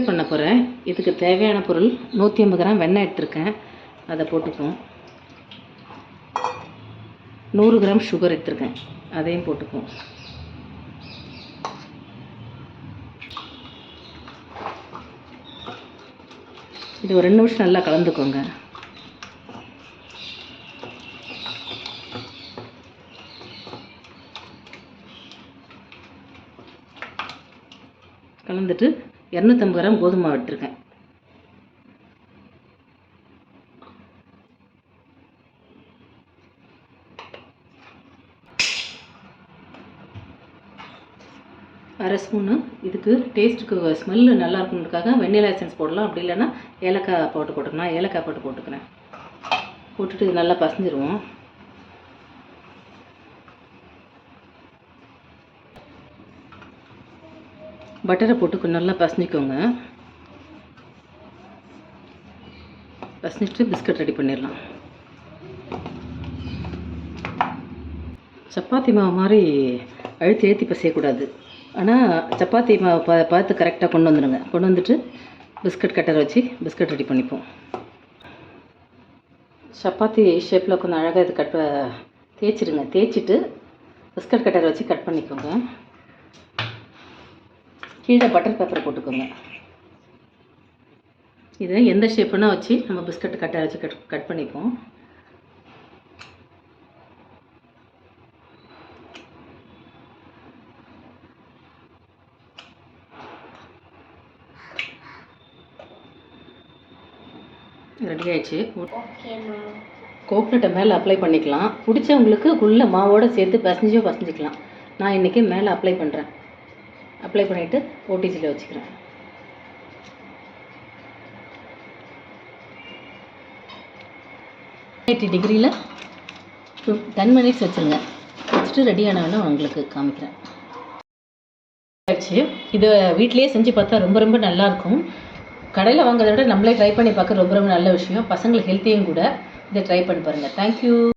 பண்ண போகிறேன். இதுக்கு தேவையான பொருள் 150 கிராம் வெண்ணெய் எடுத்திருக்கேன், அதை போட்டுக்குவோம். 100 கிராம் சுகர் எடுத்திருக்கேன், அதையும் போட்டுக்குவோம். இது ஒரு 2 நிமிஷம் நல்லா கலந்துக்கோங்க. கலந்துட்டு 250 கிராம் கோதுமை மாவு எடுத்திருக்கேன். அரை ஸ்பூனு இதுக்கு டேஸ்ட்டுக்கு ஸ்மெல்லு நல்லா இருக்கணுன்றதுக்காக வெண்ணிலா எசன்ஸ் போடலாம், அப்படி இல்லைன்னா ஏலக்காய் போட்டு போட்டுக்கலாம். ஏலக்காய் போட்டு போட்டுக்கிறேன். போட்டுட்டு இது நல்லா பசஞ்சிருவோம். பட்டரை போட்டு நல்லா பசஞ்சிக்கோங்க. பசஞ்சிட்டு பிஸ்கட் ரெடி பண்ணிடலாம். சப்பாத்தி மாவு மாதிரி அழுத்தி ஏற்றி பசையக்கூடாது. ஆனால் சப்பாத்தி மாவு பார்த்து கரெக்டாக கொண்டு வந்துடுங்க. கொண்டு வந்துட்டு பிஸ்கட் கட்டரை வச்சு பிஸ்கட் ரெடி பண்ணிப்போம். சப்பாத்தி ஷேப்பில் கொஞ்சம் அழகாக இது தேய்ச்சிடுங்க. தேய்ச்சிட்டு பிஸ்கட் கட்டரை வச்சு கட் பண்ணிக்கோங்க. கீழே பட்டர் பேப்பரை போட்டுக்கோங்க. இதை எந்த ஷேப்புனா வச்சு நம்ம பிஸ்கட் கட்டரை வச்சு கட் பண்ணிப்போம். ரெடி ஆயிடுச்சு. கோகனட்டை மேலே அப்ளை பண்ணிக்கலாம். பிடிச்சவங்களுக்கு உள்ள மாவோடு சேர்த்து பசஞ்சிக்கலாம். நான் இன்றைக்கி மேலே அப்ளை பண்ணுறேன். அப்ளை பண்ணிவிட்டு ஓடிஜியில் வச்சுக்கிறேன். டிகிரியில் 10 மினிட்ஸ் வச்சுருங்க. வச்சுட்டு ரெடியானவொன்னே உங்களுக்கு காமிக்கிறேன். ஆயிடுச்சு. இதை வீட்டிலேயே செஞ்சு பார்த்தா ரொம்ப ரொம்ப நல்லாயிருக்கும். கடையில் வாங்குறத விட நம்மளே ட்ரை பண்ணி பார்க்க ரொம்ப ரொம்ப நல்ல விஷயம். பசங்களுக்கு ஹெல்த்தியும் கூட. இதை ட்ரை பண்ணி பாருங்கள். தேங்க்யூ.